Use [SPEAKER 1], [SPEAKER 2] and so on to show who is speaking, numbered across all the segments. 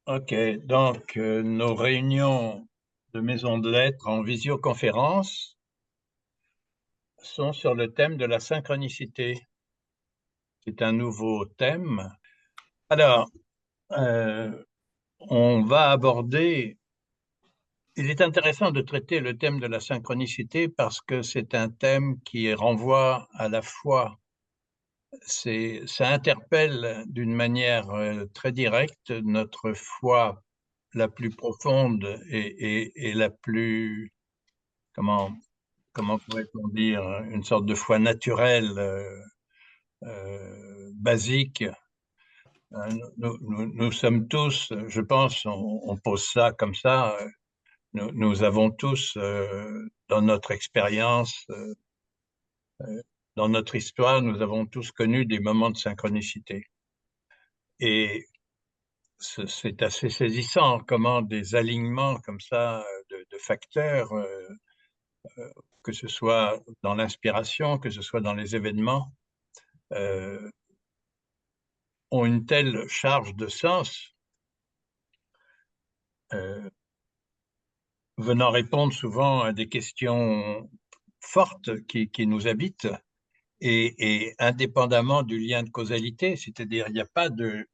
[SPEAKER 1] Ok, donc nos réunions de maison de lettres en visioconférence sont sur le thème de la synchronicité. C'est un nouveau thème. Alors, euh, on va aborder, il est intéressant de traiter le thème de la synchronicité parce que c'est un thème qui renvoie à la foi. Ça interpelle d'une manière très directe notre foi la plus profonde et la plus, comment comment pourrait-on dire, une sorte de foi naturelle, basique. Nous sommes tous, je pense, on pose ça comme ça, nous avons tous, dans notre expérience, dans notre histoire, nous avons tous connu des moments de synchronicité. Et c'est assez saisissant comment des alignements comme ça de facteurs, que ce soit dans l'inspiration, que ce soit dans les événements, euh, ont une telle charge de sens, euh, venant répondre souvent à des questions fortes qui nous habitent et indépendamment du lien de causalité, c'est-à-dire il n'y a pas de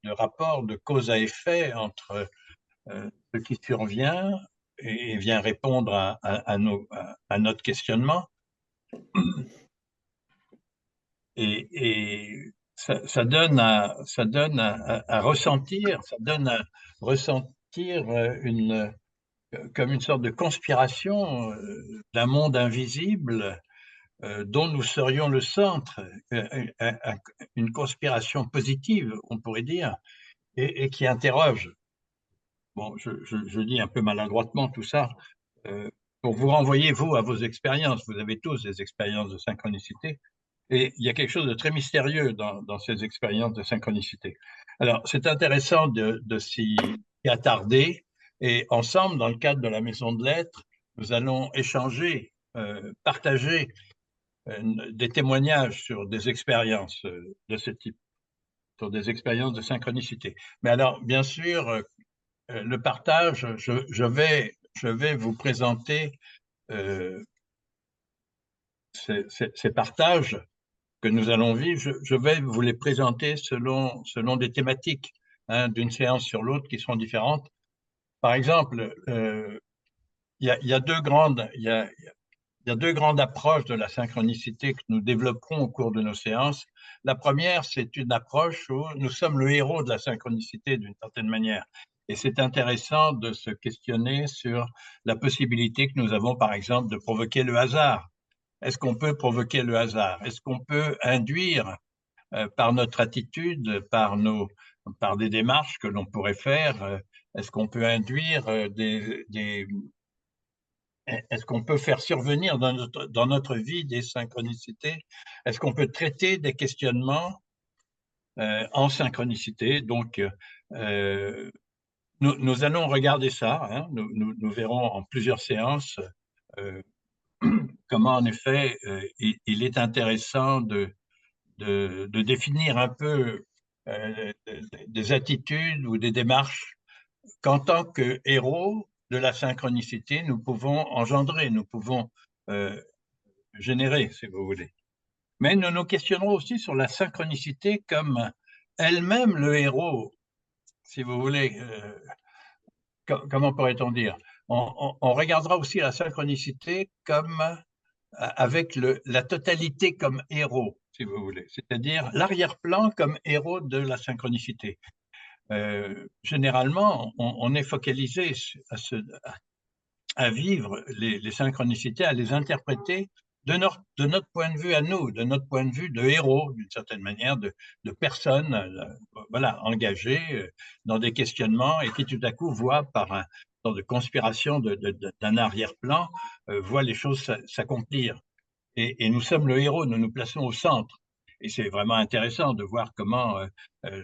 [SPEAKER 1] rapport de cause à effet entre ce qui survient et vient répondre à notre questionnement et ça donne à ressentir, ça donne à ressentir comme une sorte de conspiration d'un monde invisible dont nous serions le centre, une conspiration positive, on pourrait dire, et qui interroge. Bon, je dis un peu maladroitement tout ça, euh, pour vous renvoyer, vous, à vos expériences. Vous avez tous des expériences de synchronicité, et il y a quelque chose de très mystérieux dans ces expériences de synchronicité. Alors, c'est intéressant de s'y attarder, et ensemble, dans le cadre de la Maison de Lettres, nous allons échanger, partager des témoignages sur des expériences de ce type, sur des expériences de synchronicité. Mais alors, bien sûr, le partage, je vais vous présenter euh, ces partages que nous allons vivre. Je vais vous les présenter selon des thématiques, hein, d'une séance sur l'autre qui seront différentes. Par exemple, il y a deux grandes, il y a deux grandes approches de la synchronicité que nous développerons au cours de nos séances. La première, c'est une approche où nous sommes le héros de la synchronicité d'une certaine manière. Et c'est intéressant de se questionner sur la possibilité que nous avons, par exemple, de provoquer le hasard. Est-ce qu'on peut provoquer le hasard? Est-ce qu'on peut induire par notre attitude, par des démarches que l'on pourrait faire, est-ce qu'on peut induire est-ce qu'on peut faire survenir dans notre vie des synchronicités? Est-ce qu'on peut traiter des questionnements en synchronicité? Donc, euh, nous allons regarder ça. Hein, nous verrons en plusieurs séances euh, comment, en effet, il est intéressant de définir un peu des attitudes ou des démarches qu'en tant que héros de la synchronicité, nous pouvons engendrer, nous pouvons euh, générer, si vous voulez. Mais nous nous questionnerons aussi sur la synchronicité comme elle-même le héros, si vous voulez. Comment pourrait-on dire? On regardera aussi la synchronicité comme avec la totalité comme héros, si vous voulez, c'est-à-dire l'arrière-plan comme héros de la synchronicité. Généralement, on est focalisé à vivre les synchronicités, à les interpréter de notre point de vue à nous, de notre point de vue de héros, d'une certaine manière, de personnes voilà, engagées dans des questionnements et qui tout à coup voient par un dans de conspiration d'un arrière-plan, voient les choses s'accomplir. Et nous sommes le héros, nous nous plaçons au centre. Et c'est vraiment intéressant de voir comment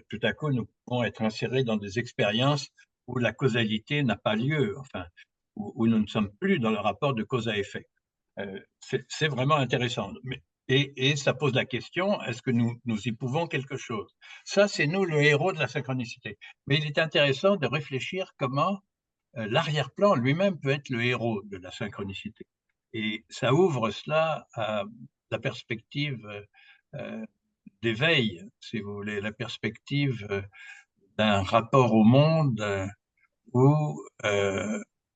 [SPEAKER 1] tout à coup nous pouvons être insérés dans des expériences où la causalité n'a pas lieu, enfin, où nous ne sommes plus dans le rapport de cause à effet. C'est vraiment intéressant. Mais Et ça pose la question, est-ce que nous y pouvons quelque chose? Ça, c'est nous le héros de la synchronicité. Mais il est intéressant de réfléchir comment l'arrière-plan lui-même peut être le héros de la synchronicité. Et ça ouvre cela à la perspective d'éveil, si vous voulez, la perspective d'un rapport au monde où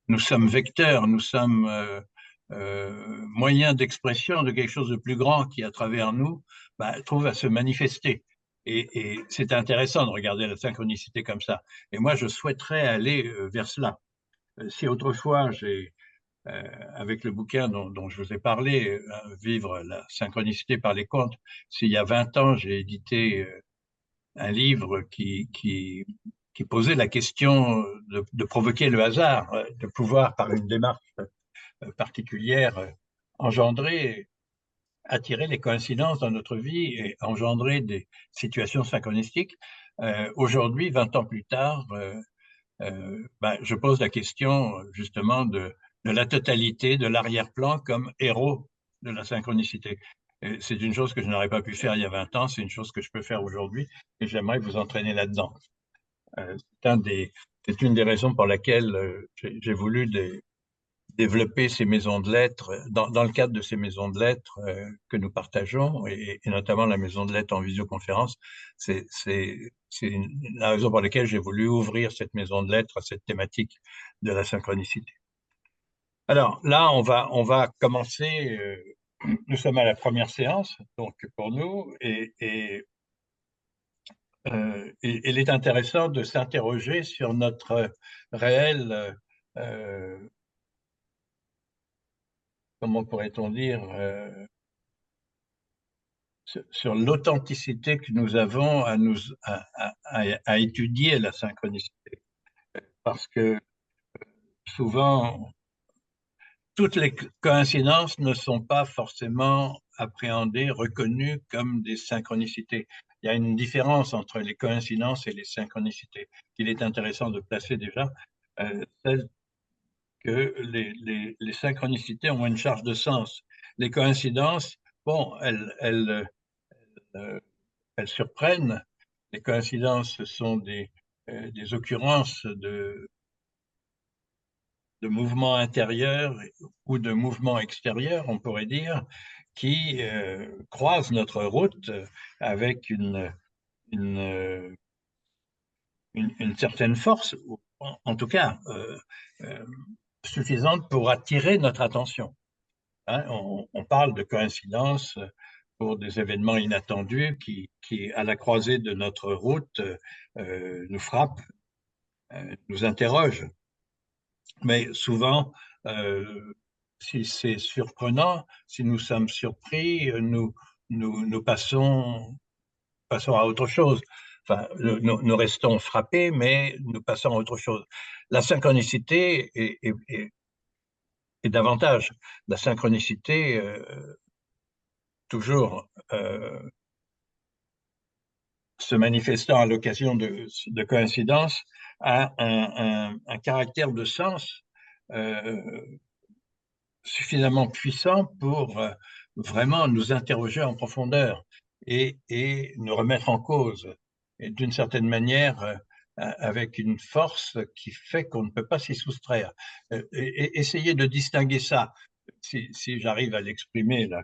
[SPEAKER 1] nous sommes vecteurs, nous sommes moyens d'expression de quelque chose de plus grand qui, à travers nous, trouve à se manifester. Et c'est intéressant de regarder la synchronicité comme ça. Et moi, je souhaiterais aller vers cela. Si autrefois, avec le bouquin dont je vous ai parlé, Vivre la synchronicité par les contes, s'il y a 20 ans, j'ai édité un livre qui posait la question de provoquer le hasard, de pouvoir, par une démarche particulière, engendrer, attirer les coïncidences dans notre vie et engendrer des situations synchronistiques. Aujourd'hui, 20 ans plus tard, je pose la question justement de la totalité, de l'arrière-plan comme héros de la synchronicité. C'est une chose que je n'aurais pas pu faire il y a 20 ans, c'est une chose que je peux faire aujourd'hui et j'aimerais vous entraîner là-dedans. C'est une des raisons pour laquelle j'ai voulu développer ces maisons de lettres, dans le cadre de ces maisons de lettres que nous partageons, et notamment la maison de lettres en visioconférence. C'est la raison pour laquelle j'ai voulu ouvrir cette maison de lettres à cette thématique de la synchronicité. Alors là, on va commencer. Nous sommes à la première séance, donc pour nous, il est intéressant de s'interroger sur notre réel, comment pourrait-on dire, sur l'authenticité que nous avons à étudier la synchronicité. Parce que souvent, toutes les coïncidences ne sont pas forcément appréhendées, reconnues comme des synchronicités. Il y a une différence entre les coïncidences et les synchronicités qu'il est intéressant de placer déjà. Celle que les synchronicités ont une charge de sens. Les coïncidences, bon, elles surprennent. Les coïncidences sont des occurrences de mouvements intérieurs ou de mouvements extérieurs, on pourrait dire, qui croisent notre route avec une, une certaine force, en tout cas suffisante pour attirer notre attention. Hein, on parle de coïncidence pour des événements inattendus qui, à la croisée de notre route, nous frappent, nous interrogent. Mais souvent, si c'est surprenant, si nous sommes surpris, nous passons à autre chose. Enfin, nous restons frappés, mais nous passons à autre chose. La synchronicité est davantage. La synchronicité, toujours se manifestant à l'occasion de coïncidences, a un caractère de sens suffisamment puissant pour vraiment nous interroger en profondeur et nous remettre en cause. Et d'une certaine manière, avec une force qui fait qu'on ne peut pas s'y soustraire. Et essayer de distinguer ça, si j'arrive à l'exprimer là,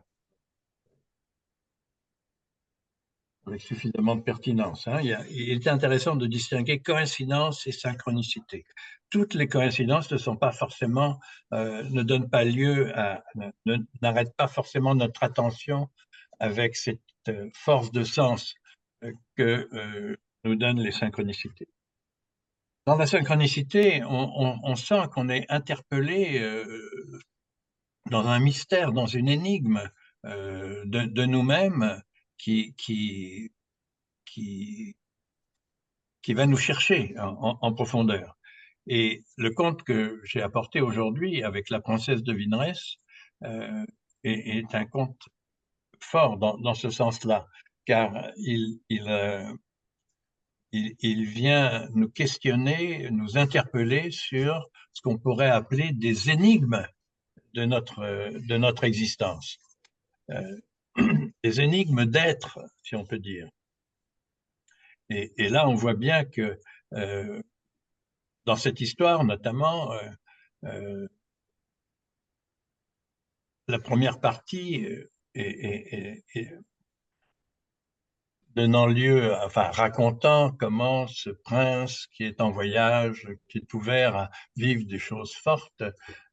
[SPEAKER 1] avec suffisamment de pertinence. Hein. Il est intéressant de distinguer coïncidence et synchronicité. Toutes les coïncidences ne sont pas forcément, ne donnent pas lieu à, n'arrêtent pas forcément notre attention avec cette force de sens que nous donnent les synchronicités. Dans la synchronicité, on sent qu'on est interpellé dans un mystère, dans une énigme de nous-mêmes qui, qui, qui va nous chercher en profondeur. Et le conte que j'ai apporté aujourd'hui avec la princesse de Vinerès est un conte fort dans ce sens-là, car il vient nous questionner, nous interpeller sur ce qu'on pourrait appeler des énigmes de notre existence. des énigmes d'être, si on peut dire. Et là, on voit bien que dans cette histoire, notamment, la première partie est donnant lieu, enfin, racontant comment ce prince qui est en voyage, qui est ouvert à vivre des choses fortes,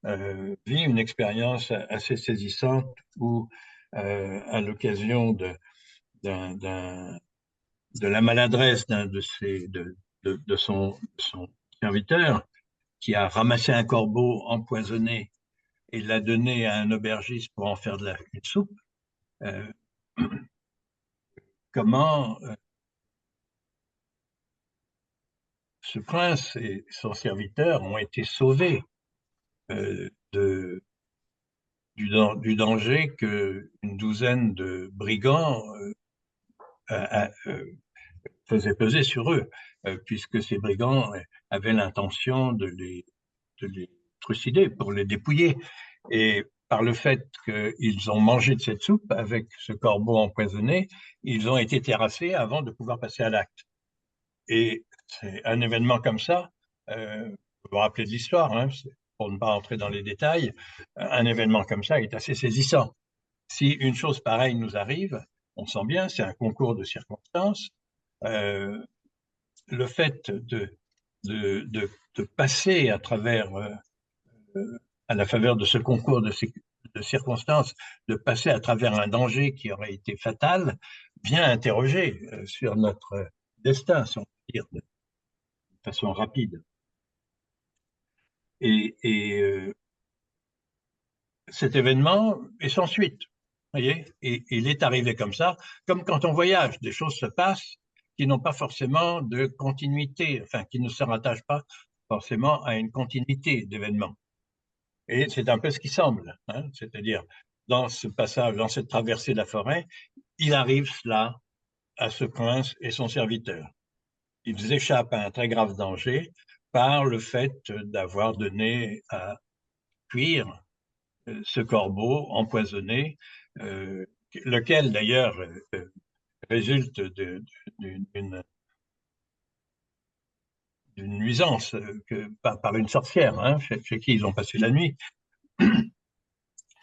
[SPEAKER 1] vit une expérience assez saisissante où, à l'occasion de la maladresse d'un de son serviteur, qui a ramassé un corbeau empoisonné et l'a donné à un aubergiste pour en faire une soupe, euh, comment ce prince et son serviteur ont été sauvés du danger que une douzaine de brigands faisaient peser sur eux, puisque ces brigands avaient l'intention de les trucider pour les dépouiller. Et par le fait qu'ils ont mangé de cette soupe avec ce corbeau empoisonné, ils ont été terrassés avant de pouvoir passer à l'acte. Et c'est un événement comme ça, vous vous rappelez de l'histoire, hein, pour ne pas entrer dans les détails, un événement comme ça est assez saisissant. Si une chose pareille nous arrive, on sent bien, c'est un concours de circonstances. Euh, le fait de passer à travers, à la faveur de ce concours de circonstances, de passer à travers un danger qui aurait été fatal, vient interroger sur notre destin, si on peut dire, de façon rapide. Et cet événement est sans suite. Voyez, et il est arrivé comme ça, comme quand on voyage, des choses se passent qui n'ont pas forcément de continuité, enfin, qui ne se rattachent pas forcément à une continuité d'événements. Et c'est un peu ce qui semble, hein, c'est-à-dire, dans ce passage, dans cette traversée de la forêt, il arrive cela à ce prince et son serviteur. Ils échappent à un très grave danger par le fait d'avoir donné à cuire ce corbeau empoisonné, lequel d'ailleurs résulte d'une nuisance par une sorcière, hein, chez qui ils ont passé la nuit.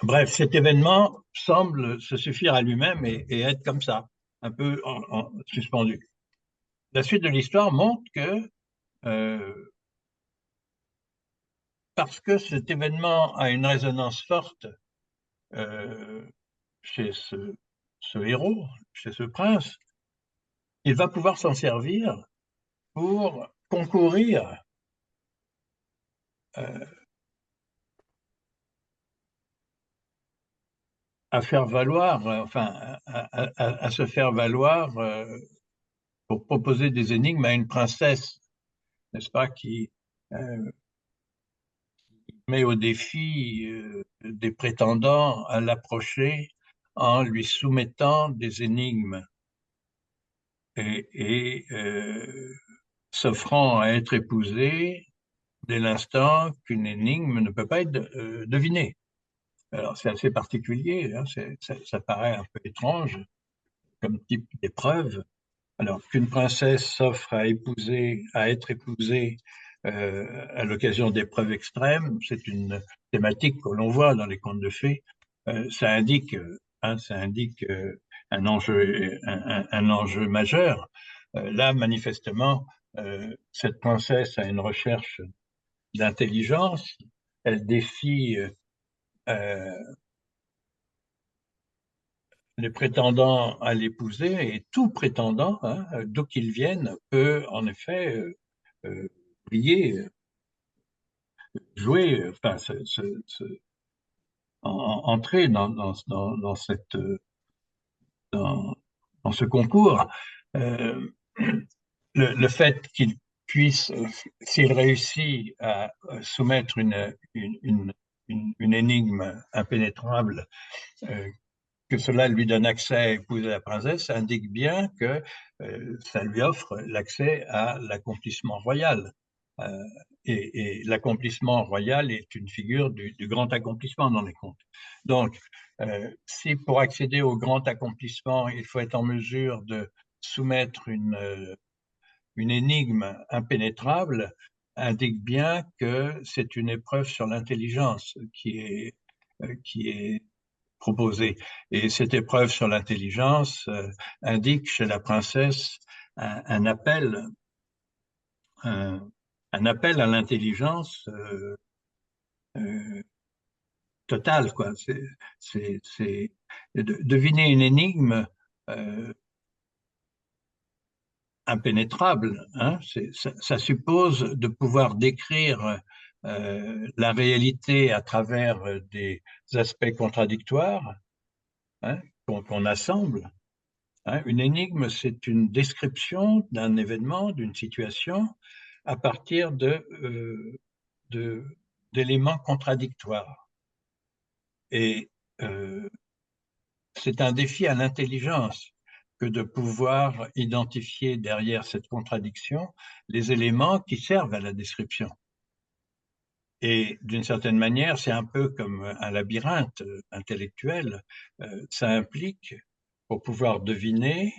[SPEAKER 1] Bref, cet événement semble se suffire à lui-même et être comme ça, un peu suspendu. La suite de l'histoire montre que parce que cet événement a une résonance forte euh, chez ce héros, chez ce prince, il va pouvoir s'en servir pour concourir euh, à faire valoir, enfin, à se faire valoir pour proposer des énigmes à une princesse, n'est-ce pas, qui met au défi des prétendants à l'approcher en lui soumettant des énigmes et s'offrant à être épousée dès l'instant qu'une énigme ne peut pas être devinée. Alors, c'est assez particulier, hein, ça paraît un peu étrange comme type d'épreuve. Alors, qu'une princesse s'offre à être épousée à l'occasion d'épreuves extrêmes, c'est une thématique que l'on voit dans les contes de fées. Ça indique un enjeu majeur. Là, manifestement, cette princesse a une recherche d'intelligence. Elle défie les prétendants à l'épouser et tout prétendant, hein, d'où qu'il vienne, peut en effet briller, jouer, enfin, entrer dans dans, dans ce concours. Euh, le fait qu'il puisse, s'il réussit à soumettre une énigme impénétrable, euh, que cela lui donne accès à épouser la princesse, ça indique bien que ça lui offre l'accès à l'accomplissement royal. Euh, et l'accomplissement royal est une figure du grand accomplissement dans les contes. Donc, Si pour accéder au grand accomplissement, il faut être en mesure de soumettre une énigme impénétrable, indique bien que c'est une épreuve sur l'intelligence qui est proposée. Et cette épreuve sur l'intelligence indique chez la princesse un appel, un, un appel à l'intelligence total, quoi. Deviner une énigme impénétrable, hein. Ça suppose de pouvoir décrire la réalité à travers des aspects contradictoires, hein, qu'on assemble. Hein. Une énigme, c'est une description d'un événement, d'une situation, à partir de, d'éléments contradictoires. Et c'est un défi à l'intelligence que de pouvoir identifier derrière cette contradiction les éléments qui servent à la description. Et d'une certaine manière, c'est un peu comme un labyrinthe intellectuel. Ça implique, pour pouvoir deviner,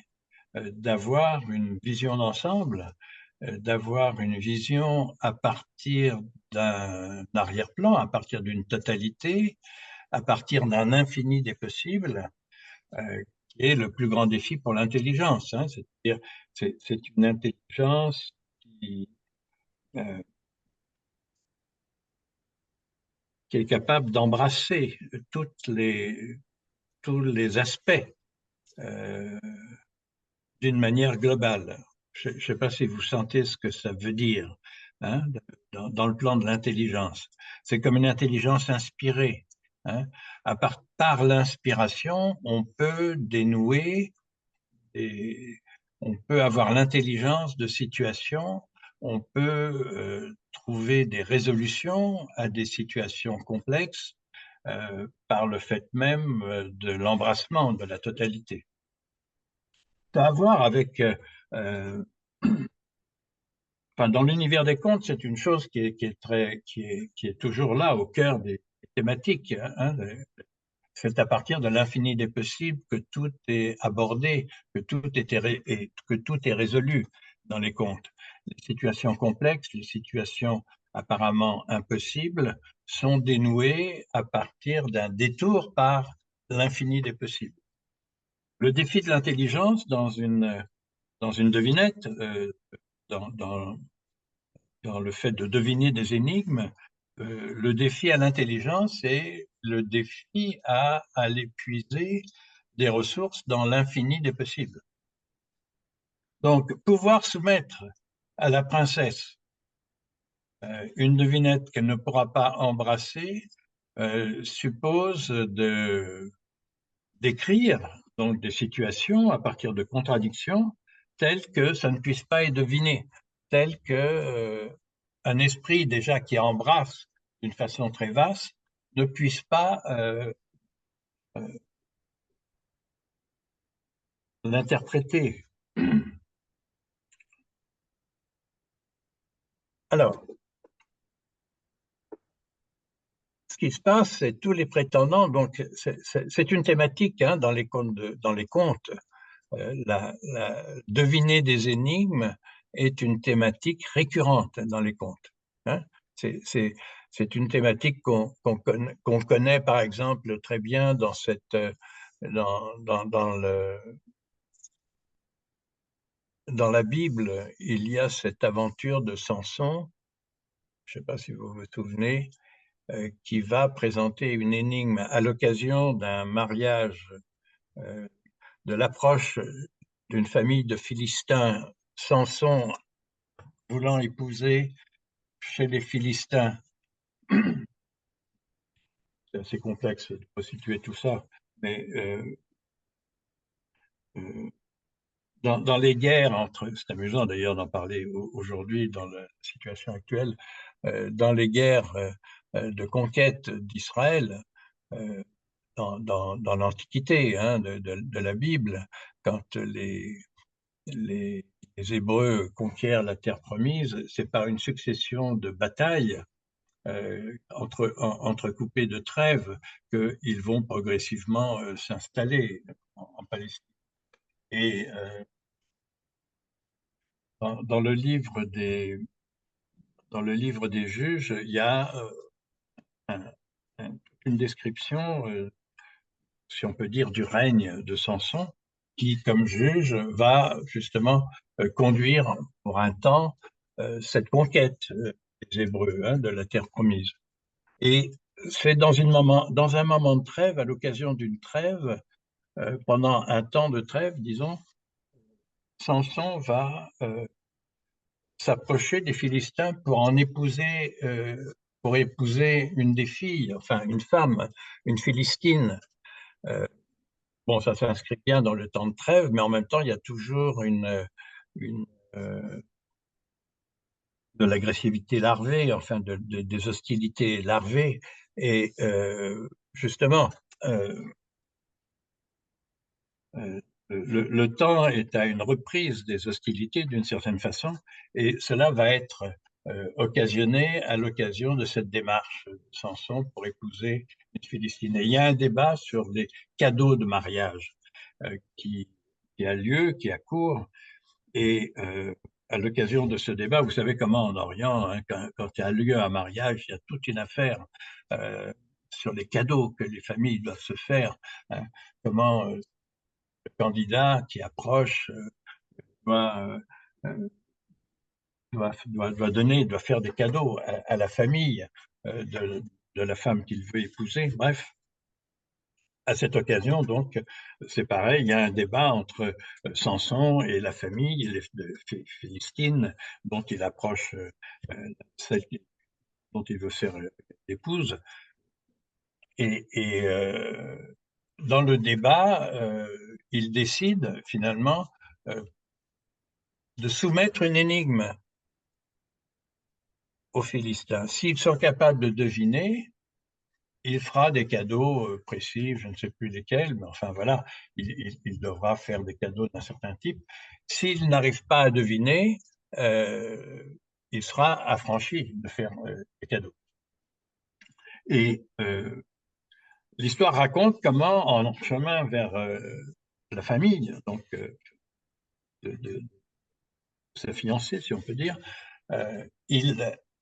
[SPEAKER 1] d'avoir une vision d'ensemble, d'avoir une vision à partir d'un arrière-plan, à partir d'une totalité, à partir d'un infini des possibles, qui est le plus grand défi pour l'intelligence. Hein. C'est-à-dire, c'est une intelligence euh, qui est capable d'embrasser tous les aspects euh, d'une manière globale. Je ne sais pas si vous sentez ce que ça veut dire, hein, dans le plan de l'intelligence. C'est comme une intelligence inspirée. Hein. Par l'inspiration, on peut dénouer et on peut avoir l'intelligence de situation, on peut trouver des résolutions à des situations complexes par le fait même de l'embrassement de la totalité. Ça a à voir avec, enfin, dans l'univers des contes, c'est une chose qui est toujours là au cœur des thématiques. Hein. C'est à partir de l'infini des possibles que tout est abordé, que tout est résolu dans les contes. Les situations complexes, les situations apparemment impossibles sont dénouées à partir d'un détour par l'infini des possibles. Le défi de l'intelligence dans une devinette, dans, dans, dans le fait de deviner des énigmes, le défi à l'intelligence est le défi à aller puiser des ressources dans l'infini des possibles. Donc, pouvoir soumettre à la princesse une devinette qu'elle ne pourra pas embrasser suppose d'écrire donc des situations à partir de contradictions telles que ça ne puisse pas être deviné, telles que un esprit déjà qui embrasse d'une façon très vaste ne puisse pas l'interpréter. Alors, ce qui se passe, c'est tous les prétendants, donc c'est une thématique hein, dans les contes. Dans les contes. Deviner des énigmes est une thématique récurrente dans les contes. Hein. C'est une thématique qu'on connaît, par exemple, très bien dans dans la Bible. Il y a cette aventure de Samson, je ne sais pas si vous vous souvenez, qui va présenter une énigme à l'occasion d'un mariage, de l'approche d'une famille de Philistins. Samson voulant épouser chez les Philistins. C'est assez complexe de situer tout ça, mais dans les guerres entre, c'est amusant d'ailleurs d'en parler aujourd'hui dans la situation actuelle, dans les guerres de conquête d'Israël, dans l'Antiquité hein, de la Bible, quand les Hébreux conquièrent la terre promise, c'est par une succession de batailles entrecoupés de trêves, qu'ils vont progressivement s'installer en Palestine. Et dans le livre des juges, il y a une description, si on peut dire, du règne de Samson, qui, comme juge, va justement conduire pour un temps cette conquête des Hébreux, hein, de la terre promise. Et c'est dans un moment de trêve, à l'occasion d'une trêve, pendant un temps de trêve, disons, Samson va s'approcher des Philistins pour épouser une des filles, enfin une femme, une Philistine. Bon, ça s'inscrit bien dans le temps de trêve, mais en même temps, il y a toujours une de l'agressivité larvée, enfin des hostilités larvées. Et justement, euh, le temps est à une reprise des hostilités d'une certaine façon, et cela va être occasionné à l'occasion de cette démarche de Samson pour épouser une Philistine. Et il y a un débat sur les cadeaux de mariage qui a lieu, qui a cours, et à l'occasion de ce débat, vous savez comment en Orient, hein, quand il y a lieu un mariage, il y a toute une affaire euh, sur les cadeaux que les familles doivent se faire, hein, comment le candidat qui approche doit, doit faire des cadeaux à la famille de la femme qu'il veut épouser. Bref, à cette occasion, donc, c'est pareil, il y a un débat entre Samson et la famille de Philistine, dont il approche celle dont il veut faire l'épouse. Et dans le débat, il décide finalement de soumettre une énigme aux Philistins. S'ils sont capables de deviner, il fera des cadeaux précis, je ne sais plus lesquels, mais enfin voilà, il devra faire des cadeaux d'un certain type. S'il n'arrive pas à deviner, il sera affranchi de faire des cadeaux. Et l'histoire raconte comment, en chemin vers la famille, donc de sa fiancée, si on peut dire,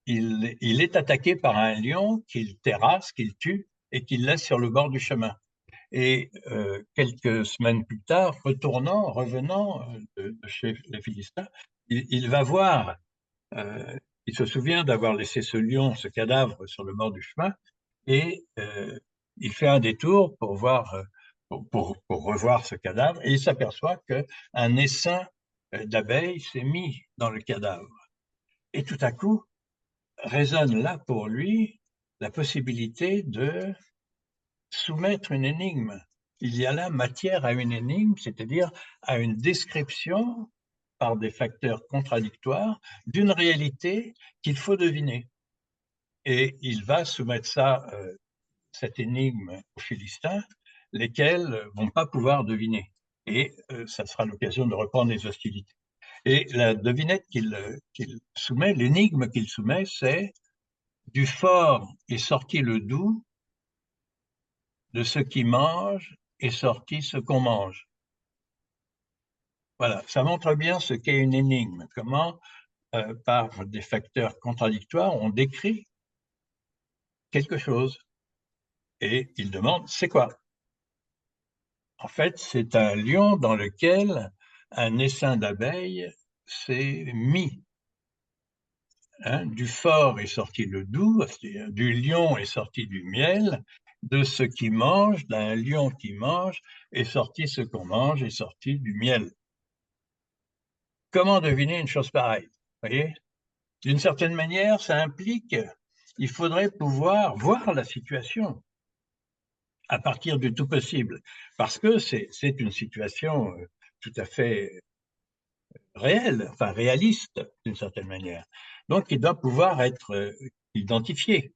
[SPEAKER 1] il est attaqué par un lion qu'il terrasse, qu'il tue et qu'il laisse sur le bord du chemin. Et quelques semaines plus tard, revenant de chez les Philistins, il va voir, il se souvient d'avoir laissé ce lion, ce cadavre sur le bord du chemin, et il fait un détour pour voir, pour revoir ce cadavre, et il s'aperçoit qu'un essaim d'abeilles s'est mis dans le cadavre. Et tout à coup, résonne là pour lui la possibilité de soumettre une énigme. Il y a là matière à une énigme, c'est-à-dire à une description par des facteurs contradictoires d'une réalité qu'il faut deviner. Et il va soumettre cette énigme aux Philistins, lesquels vont pas pouvoir deviner. Et ça sera l'occasion de reprendre les hostilités. Et la devinette qu'il soumet, l'énigme qu'il soumet, c'est: du fort est sorti le doux, de ce qui mange est sorti ce qu'on mange. Voilà, ça montre bien ce qu'est une énigme, comment, par des facteurs contradictoires, on décrit quelque chose. Et il demande, c'est quoi? En fait, c'est un lion dans lequel un essaim d'abeilles s'est mis. Hein, du fort est sorti le doux, c'est-à-dire du lion est sorti du miel, de ce qui mange, d'un lion qui mange, est sorti ce qu'on mange, est sorti du miel. Comment deviner une chose pareille? Vous voyez? D'une certaine manière, ça implique, il faudrait pouvoir voir la situation à partir du tout possible, parce que c'est une situation tout à fait réelle, enfin réaliste d'une certaine manière. Donc, il doit pouvoir être identifié.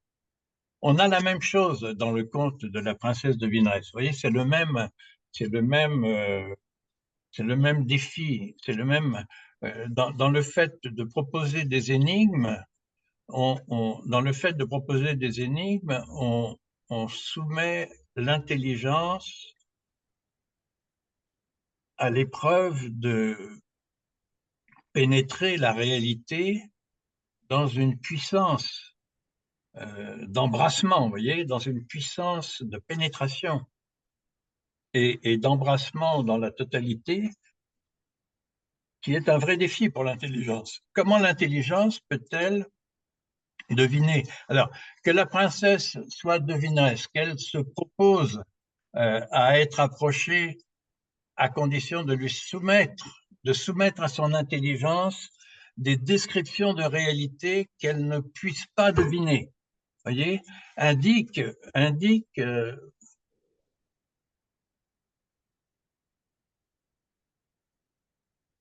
[SPEAKER 1] On a la même chose dans le conte de la princesse de Vinrès. Vous voyez, c'est le même, c'est le même défi, c'est le même dans le fait de proposer des énigmes. dans le fait de proposer des énigmes, on soumet l'intelligence à l'épreuve de pénétrer la réalité dans une puissance d'embrassement, vous voyez, dans une puissance de pénétration et d'embrassement dans la totalité, qui est un vrai défi pour l'intelligence. Comment l'intelligence peut-elle deviner? Alors, que la princesse soit devineresse, qu'elle se propose à être approchée à condition de lui de soumettre à son intelligence des descriptions de réalité qu'elle ne puisse pas deviner, voyez, indique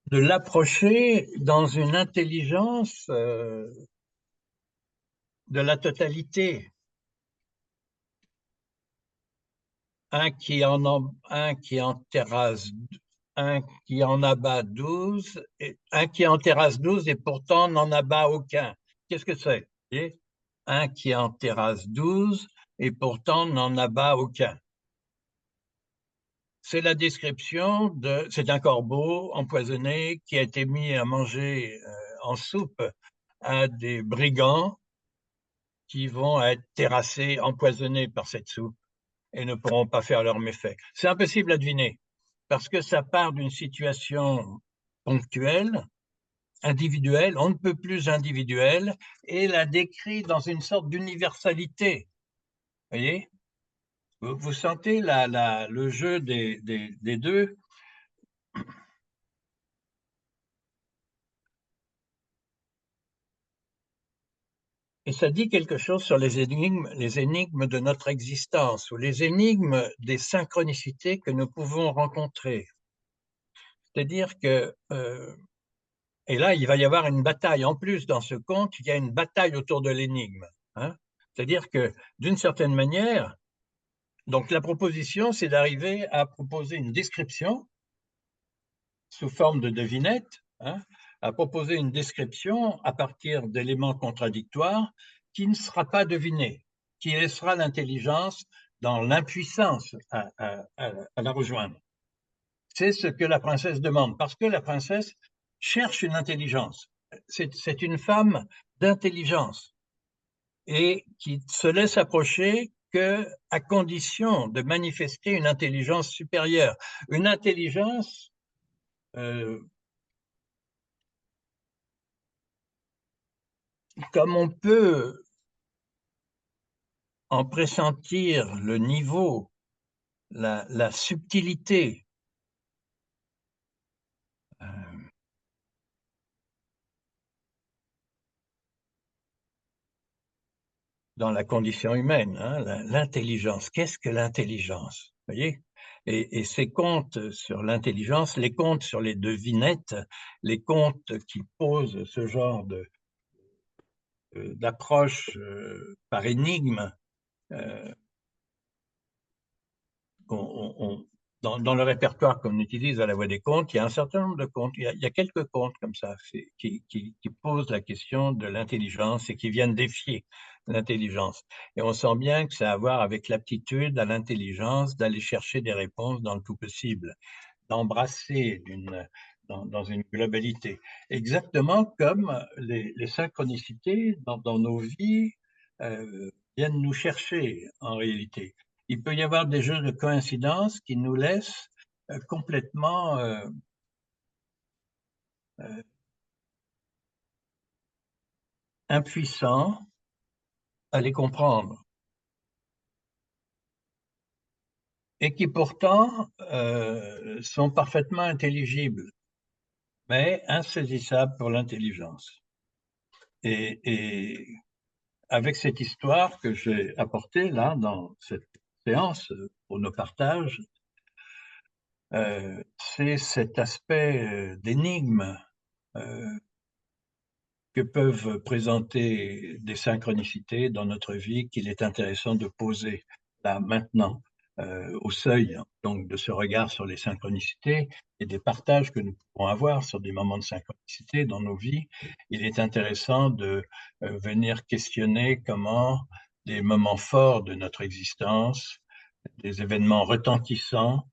[SPEAKER 1] de l'approcher dans une intelligence de la totalité. Un qui en terrasse, un qui en abat 12, un qui en terrasse 12 et pourtant n'en abat aucun. Qu'est-ce que c'est? Un qui en terrasse 12 et pourtant n'en abat aucun. C'est la description c'est un corbeau empoisonné qui a été mis à manger en soupe à des brigands qui vont être terrassés, empoisonnés par cette soupe et ne pourront pas faire leurs méfaits. C'est impossible à deviner parce que ça part d'une situation ponctuelle, individuelle, on ne peut plus individuelle, et la décrit dans une sorte d'universalité. Vous voyez? Vous sentez le jeu des deux? Et ça dit quelque chose sur les énigmes de notre existence, ou les énigmes des synchronicités que nous pouvons rencontrer. C'est-à-dire que, et là, il va y avoir une bataille. En plus, dans ce conte, il y a une bataille autour de l'énigme. Hein. C'est-à-dire que, d'une certaine manière, donc la proposition, c'est d'arriver à proposer une description sous forme de devinette, hein, à proposer une description à partir d'éléments contradictoires qui ne sera pas devinée, qui laissera l'intelligence dans l'impuissance à la rejoindre. C'est ce que la princesse demande, parce que la princesse cherche une intelligence. C'est une femme d'intelligence et qui se laisse approcher qu'à condition de manifester une intelligence supérieure. Une intelligence comme on peut en pressentir le niveau, la subtilité, dans la condition humaine, hein, l'intelligence. Qu'est-ce que l'intelligence? Vous voyez? Et ces contes sur l'intelligence, les contes sur les devinettes, les contes qui posent ce genre d'approche par énigme, dans le répertoire qu'on utilise à la Voix des contes, il y a un certain nombre de contes, il y a quelques contes comme ça qui posent la question de l'intelligence et qui viennent défier l'intelligence. Et on sent bien que ça a à voir avec l'aptitude à l'intelligence d'aller chercher des réponses dans le tout possible, d'embrasser dans une globalité. Exactement comme les synchronicités dans nos vies viennent nous chercher en réalité. Il peut y avoir des jeux de coïncidence qui nous laissent complètement impuissants à les comprendre et qui pourtant sont parfaitement intelligibles, mais insaisissables pour l'intelligence. Et avec cette histoire que j'ai apportée là dans cette séance pour nos partages, c'est cet aspect d'énigme que peuvent présenter des synchronicités dans notre vie qu'il est intéressant de poser là maintenant. au seuil donc de ce regard sur les synchronicités et des partages que nous pouvons avoir sur des moments de synchronicité dans nos vies, il est intéressant de venir questionner comment des moments forts de notre existence, des événements retentissants,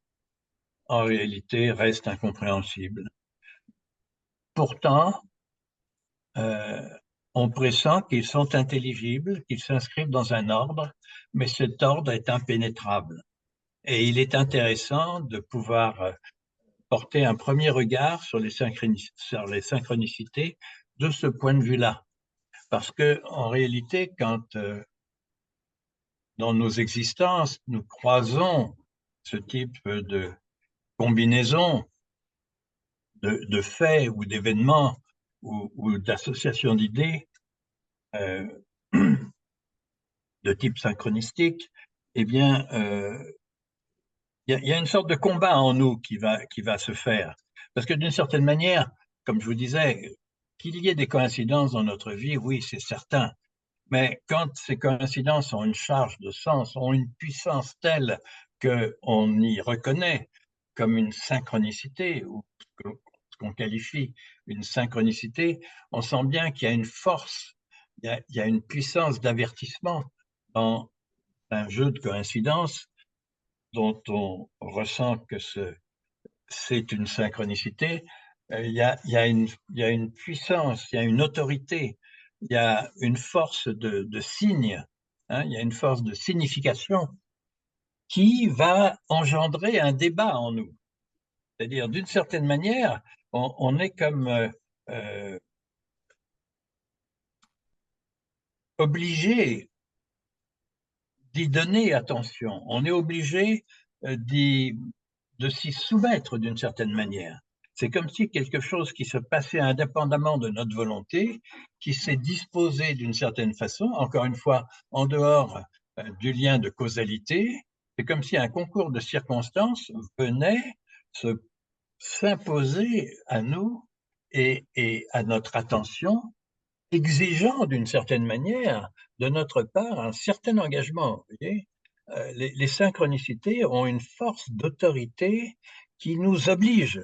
[SPEAKER 1] en réalité restent incompréhensibles. Pourtant, euh, on pressent qu'ils sont intelligibles, qu'ils s'inscrivent dans un ordre, mais cet ordre est impénétrable. Et il est intéressant de pouvoir porter un premier regard sur les synchronicités de ce point de vue-là. Parce que, en réalité, quand dans nos existences, nous croisons ce type de combinaison de faits ou d'événements ou d'associations d'idées de type synchronistique, eh bien, il y a une sorte de combat en nous qui va se faire. Parce que d'une certaine manière, comme je vous disais, qu'il y ait des coïncidences dans notre vie, oui, c'est certain. Mais quand ces coïncidences ont une charge de sens, ont une puissance telle qu'on y reconnaît comme une synchronicité, ou ce qu'on qualifie une synchronicité, on sent bien qu'il y a une force, il y a une puissance d'avertissement dans un jeu de coïncidences dont on ressent que c'est une synchronicité. Il y a une puissance, il y a une autorité, il y a une force de signe, hein, il y a une force de signification qui va engendrer un débat en nous. C'est-à-dire, d'une certaine manière, on est comme euh, obligé d'y donner attention. On est obligé de s'y soumettre d'une certaine manière. C'est comme si quelque chose qui se passait indépendamment de notre volonté, qui s'est disposé d'une certaine façon, encore une fois, en dehors du lien de causalité, c'est comme si un concours de circonstances venait s'imposer à nous et à notre attention, exigeant d'une certaine manière de notre part un certain engagement. Vous voyez, les synchronicités ont une force d'autorité qui nous oblige.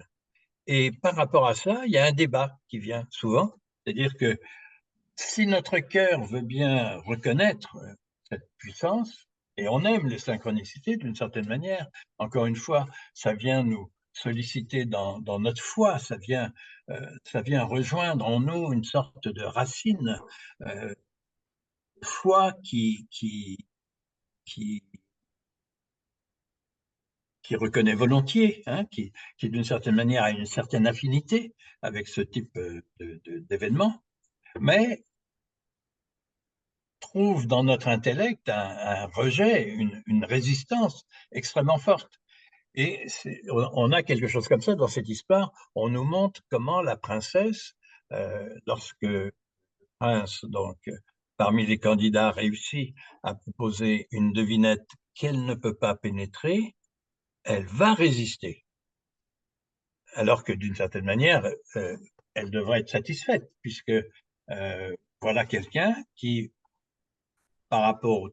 [SPEAKER 1] Et par rapport à ça, il y a un débat qui vient souvent, c'est-à-dire que si notre cœur veut bien reconnaître cette puissance, et on aime les synchronicités d'une certaine manière, encore une fois, ça vient nous solliciter dans notre foi, ça vient rejoindre en nous une sorte de racine, euh, foi qui, qui reconnaît volontiers, hein, qui d'une certaine manière a une certaine affinité avec ce type d'événement, mais trouve dans notre intellect un rejet, une résistance extrêmement forte. Et on a quelque chose comme ça dans cette histoire. On nous montre comment la princesse, lorsque le prince, donc, parmi les candidats, réussit à proposer une devinette qu'elle ne peut pas pénétrer, elle va résister. Alors que d'une certaine manière, elle devrait être satisfaite, puisque voilà quelqu'un qui, par rapport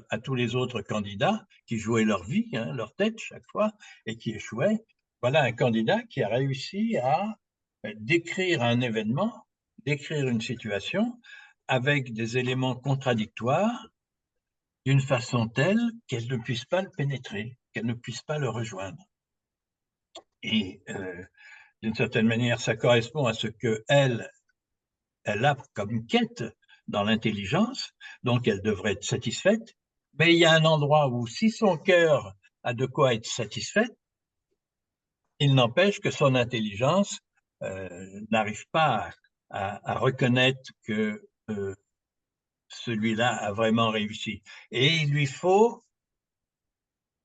[SPEAKER 1] à tous les autres candidats qui jouaient leur vie, hein, leur tête chaque fois, et qui échouaient, voilà un candidat qui a réussi à décrire un événement, décrire une situation avec des éléments contradictoires d'une façon telle qu'elle ne puisse pas le pénétrer, qu'elle ne puisse pas le rejoindre. Et d'une certaine manière, ça correspond à ce qu'elle a comme quête dans l'intelligence, donc elle devrait être satisfaite, mais il y a un endroit où si son cœur a de quoi être satisfait, il n'empêche que son intelligence n'arrive pas à reconnaître que celui-là a vraiment réussi. Et il lui faut,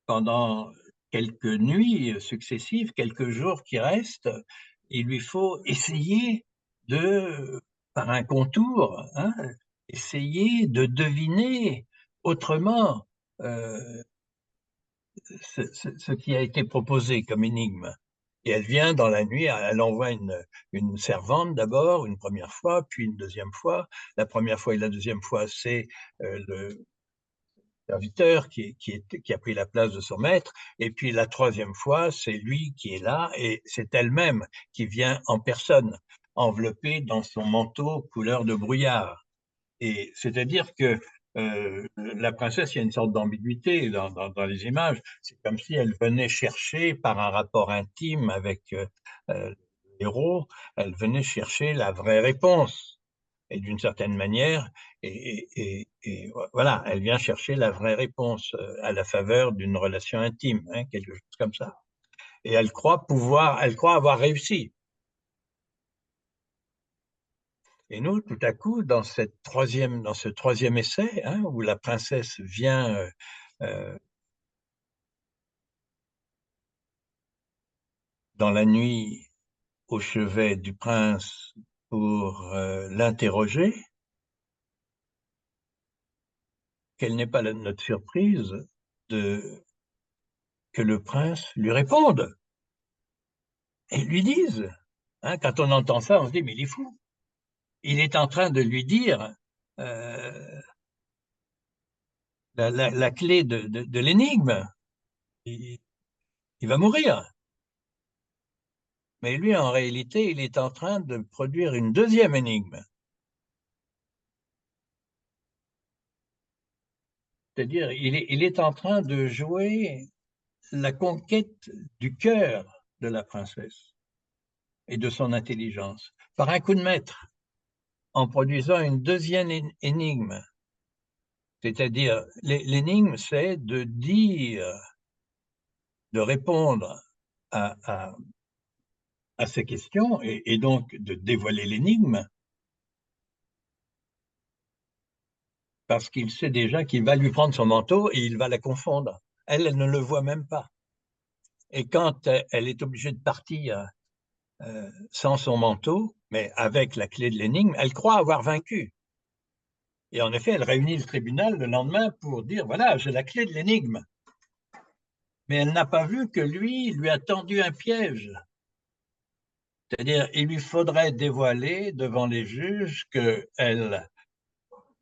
[SPEAKER 1] pendant quelques nuits successives, quelques jours qui restent, il lui faut essayer de, par un contour, hein, essayer de deviner autrement ce qui a été proposé comme énigme. Et elle vient dans la nuit, elle envoie une servante d'abord, une première fois, puis une deuxième fois. La première fois et la deuxième fois, c'est le serviteur qui a pris la place de son maître. Et puis la troisième fois, c'est lui qui est là et c'est elle-même qui vient en personne, enveloppée dans son manteau couleur de brouillard. Et c'est-à-dire que la princesse, il y a une sorte d'ambiguïté dans les images. C'est comme si elle venait chercher, par un rapport intime avec le héros, elle venait chercher la vraie réponse. Et d'une certaine manière, et voilà, elle vient chercher la vraie réponse à la faveur d'une relation intime, hein, quelque chose comme ça. Et elle croit avoir réussi. Et nous, tout à coup, dans ce troisième essai, hein, où la princesse vient euh, dans la nuit au chevet du prince pour l'interroger, quelle n'est pas notre surprise de, que le prince lui réponde et lui dise. Hein, quand on entend ça, on se dit, mais il est fou. Il est en train de lui dire euh, la clé de l'énigme. Il, il va mourir. Mais lui, en réalité, il est en train de produire une deuxième énigme. C'est-à-dire, il est en train de jouer la conquête du cœur de la princesse et de son intelligence par un coup de maître, en produisant une deuxième énigme. C'est-à-dire, l'énigme, c'est de dire, de répondre à ces questions et donc de dévoiler l'énigme parce qu'il sait déjà qu'il va lui prendre son manteau et il va la confondre. Elle, elle ne le voit même pas. Et quand elle est obligée de partir sans son manteau, mais avec la clé de l'énigme, elle croit avoir vaincu. Et en effet, elle réunit le tribunal le lendemain pour dire, voilà, j'ai la clé de l'énigme. Mais elle n'a pas vu que lui a tendu un piège. C'est-à-dire, il lui faudrait dévoiler devant les juges qu'elle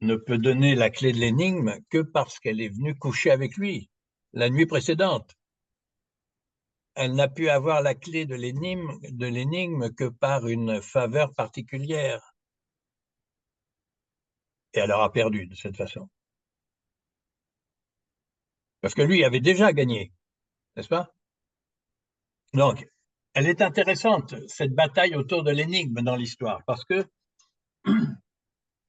[SPEAKER 1] ne peut donner la clé de l'énigme que parce qu'elle est venue coucher avec lui la nuit précédente. Elle n'a pu avoir la clé de l'énigme que par une faveur particulière. Et elle aura perdu de cette façon. Parce que lui avait déjà gagné, n'est-ce pas? Donc, elle est intéressante, cette bataille autour de l'énigme dans l'histoire, parce que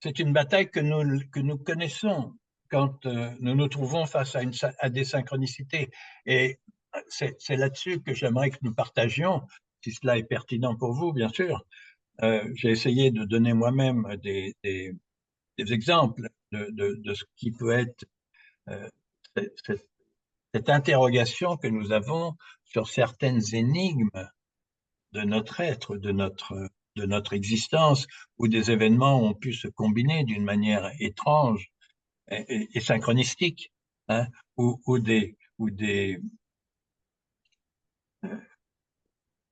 [SPEAKER 1] c'est une bataille que nous connaissons quand nous nous trouvons face à des synchronicités. Et c'est là-dessus que j'aimerais que nous partagions, si cela est pertinent pour vous, bien sûr. J'ai essayé de donner moi-même des exemples de ce qui peut être euh, cette, cette interrogation que nous avons sur certaines énigmes de notre être, de notre existence, où des événements ont pu se combiner d'une manière étrange et synchronistique, hein, où des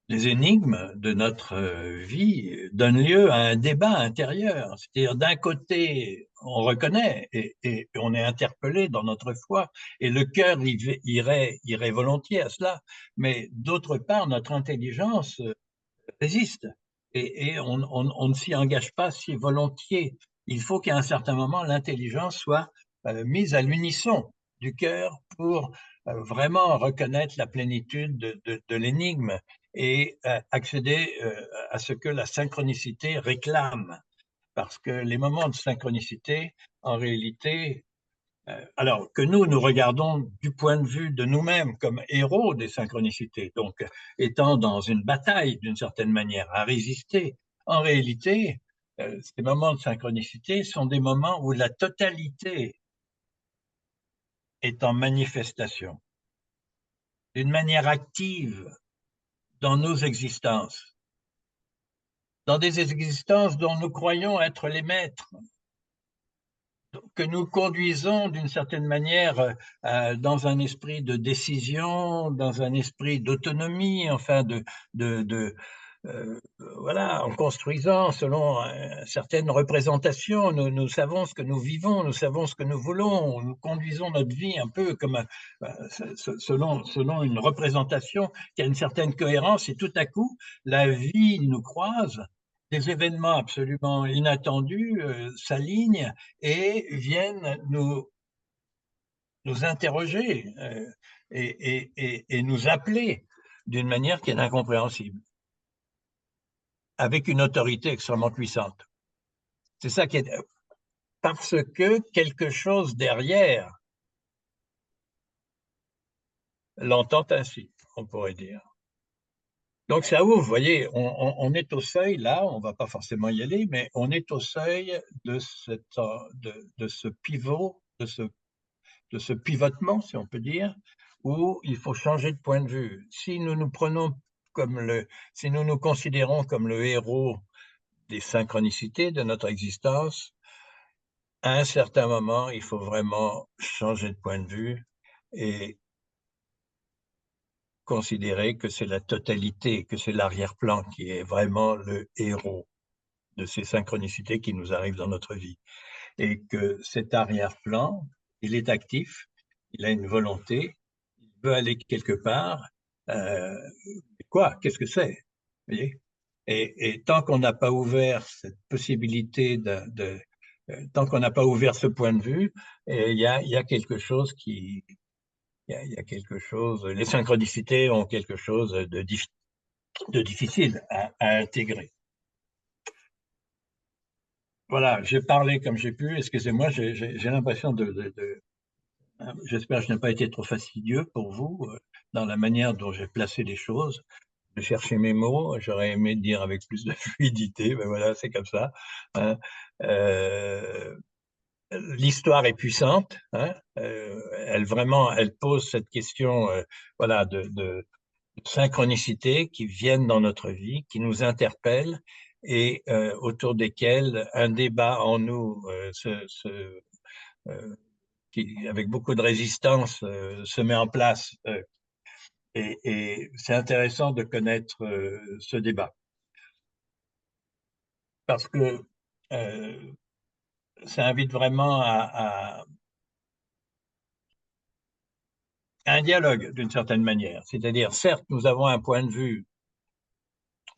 [SPEAKER 1] énigmes de notre vie donnent lieu à un débat intérieur. C'est-à-dire, d'un côté, on reconnaît et on est interpellé dans notre foi, et le cœur irait volontiers à cela, mais d'autre part, notre intelligence résiste et on ne s'y engage pas si volontiers. Il faut qu'à un certain moment, l'intelligence soit mise à l'unisson du cœur pour vraiment reconnaître la plénitude de l'énigme et accéder à ce que la synchronicité réclame. Parce que les moments de synchronicité, en réalité, alors que nous regardons du point de vue de nous-mêmes comme héros des synchronicités, donc étant dans une bataille d'une certaine manière à résister. En réalité, ces moments de synchronicité sont des moments où la totalité est en manifestation, d'une manière active dans nos existences, dans des existences dont nous croyons être les maîtres, que nous conduisons d'une certaine manière dans un esprit de décision, dans un esprit d'autonomie, enfin voilà, en construisant selon certaines représentations, nous savons ce que nous vivons, nous savons ce que nous voulons, nous conduisons notre vie un peu comme selon une représentation qui a une certaine cohérence, et tout à coup, la vie nous croise, des événements absolument inattendus s'alignent et viennent nous interroger et nous appeler d'une manière qui est incompréhensible, avec une autorité extrêmement puissante. C'est ça qui est... Parce que quelque chose derrière l'entend ainsi, on pourrait dire. Donc ça ouvre, vous voyez, on est au seuil, là, on ne va pas forcément y aller, mais on est au seuil de ce pivot, de ce pivotement, si on peut dire, où il faut changer de point de vue. Si nous nous prenons si nous nous considérons comme le héros des synchronicités de notre existence, à un certain moment, il faut vraiment changer de point de vue et considérer que c'est la totalité, que c'est l'arrière-plan qui est vraiment le héros de ces synchronicités qui nous arrivent dans notre vie. Et que cet arrière-plan, il est actif, il a une volonté, il veut aller quelque part. Euh, quoi? Qu'est-ce que c'est? Vous voyez? Et tant qu'on n'a pas ouvert cette possibilité tant qu'on n'a pas ouvert ce point de vue, il y a quelque chose il y a quelque chose, les synchronicités ont quelque chose de difficile à intégrer. Voilà, j'ai parlé comme j'ai pu, excusez-moi, j'ai l'impression j'espère que je n'ai pas été trop fastidieux pour vous dans la manière dont j'ai placé les choses. J'ai cherché mes mots, j'aurais aimé dire avec plus de fluidité, mais voilà, c'est comme ça. Hein. L'histoire est puissante, hein, elle pose cette question, voilà, de synchronicités qui viennent dans notre vie, qui nous interpellent et autour desquelles un débat en nous qui, avec beaucoup de résistance, se met en place. Et c'est intéressant de connaître ce débat parce que ça invite vraiment à un dialogue d'une certaine manière. C'est-à-dire, certes, nous avons un point de vue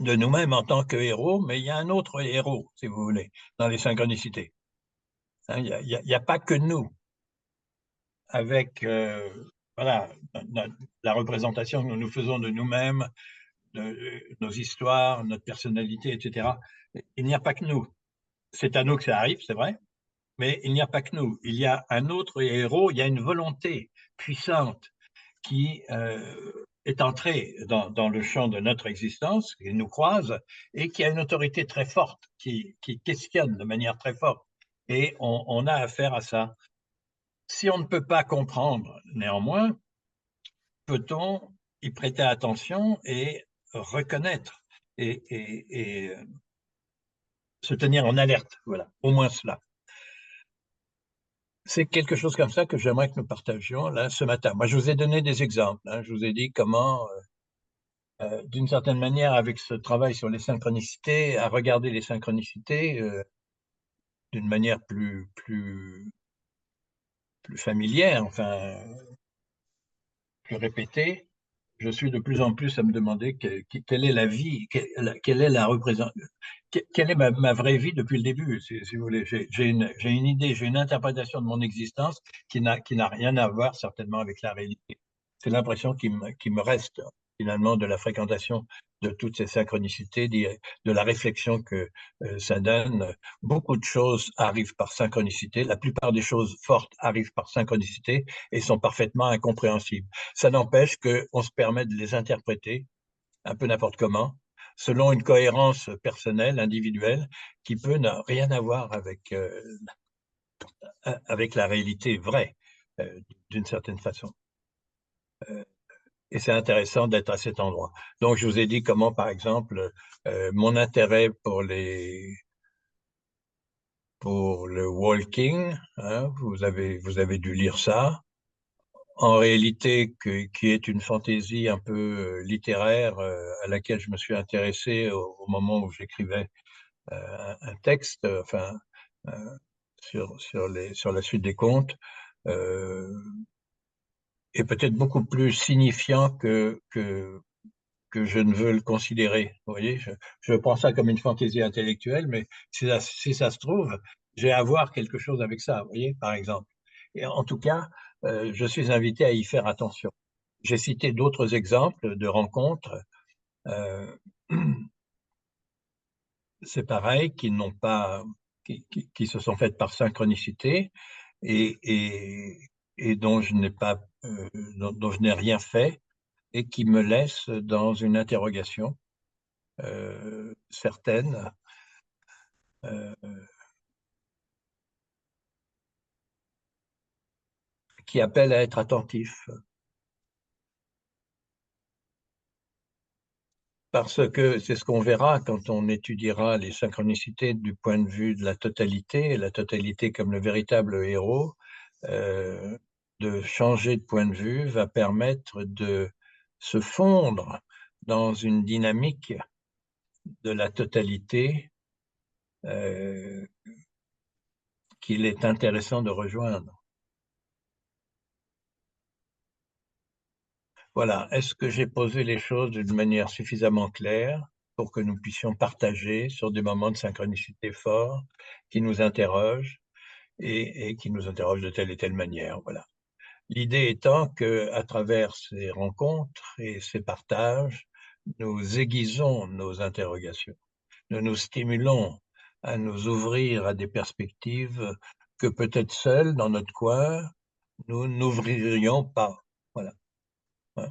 [SPEAKER 1] de nous-mêmes en tant que héros, mais il y a un autre héros, si vous voulez, dans les synchronicités. Hein, il y a pas que nous, avec voilà, la représentation que nous nous faisons de nous-mêmes, de nos histoires, notre personnalité, etc. Il n'y a pas que nous. C'est à nous que ça arrive, c'est vrai, mais il n'y a pas que nous. Il y a un autre héros, il y a une volonté puissante qui est entrée dans le champ de notre existence, qui nous croise, et qui a une autorité très forte, qui questionne de manière très forte. Et on a affaire à ça. Si on ne peut pas comprendre, néanmoins, peut-on y prêter attention et reconnaître et se tenir en alerte, voilà, au moins cela. C'est quelque chose comme ça que j'aimerais que nous partagions là ce matin. Moi, je vous ai donné des exemples, hein. Je vous ai dit comment, d'une certaine manière, avec ce travail sur les synchronicités, à regarder les synchronicités d'une manière plus familière, enfin, plus répétée. Je suis de plus en plus à me demander quelle est la vie, quelle est la représentation, quelle est ma vraie vie depuis le début, si vous voulez. J'ai une idée, j'ai une interprétation de mon existence qui n'a rien à voir certainement avec la réalité. C'est l'impression qui me reste finalement de la fréquentation de toutes ces synchronicités, de la réflexion que ça donne. Beaucoup de choses arrivent par synchronicité. La plupart des choses fortes arrivent par synchronicité et sont parfaitement incompréhensibles. Ça n'empêche qu'on se permet de les interpréter un peu n'importe comment, selon une cohérence personnelle, individuelle, qui peut ne rien avoir avec la réalité vraie, d'une certaine façon. Et c'est intéressant d'être à cet endroit. Donc, je vous ai dit comment, par exemple, mon intérêt pour le walking, hein, vous avez dû lire ça, en réalité, qui est une fantaisie un peu littéraire à laquelle je me suis intéressé au moment où j'écrivais un texte, enfin, euh, sur la suite des contes, euh, est peut-être beaucoup plus signifiant que je ne veux le considérer. Vous voyez, je prends ça comme une fantaisie intellectuelle, mais si ça se trouve, j'ai à voir quelque chose avec ça, vous voyez, par exemple. Et en tout cas, je suis invité à y faire attention. J'ai cité d'autres exemples de rencontres, euh, c'est pareil, qui se sont faites par synchronicité et, et, et dont je n'ai pas, dont je n'ai rien fait et qui me laissent dans une interrogation certaine, euh, qui appelle à être attentif. Parce que c'est ce qu'on verra quand on étudiera les synchronicités du point de vue de la totalité comme le véritable héros, euh, de changer de point de vue va permettre de se fondre dans une dynamique de la totalité euh, qu'il est intéressant de rejoindre. Voilà. Est-ce que j'ai posé les choses d'une manière suffisamment claire pour que nous puissions partager sur des moments de synchronicité forts qui nous interrogent et qui nous interrogent de telle et telle manière? Voilà. L'idée étant que, à travers ces rencontres et ces partages, nous aiguisons nos interrogations, nous nous stimulons à nous ouvrir à des perspectives que peut-être seuls, dans notre coin, nous n'ouvririons pas. Voilà. Hein.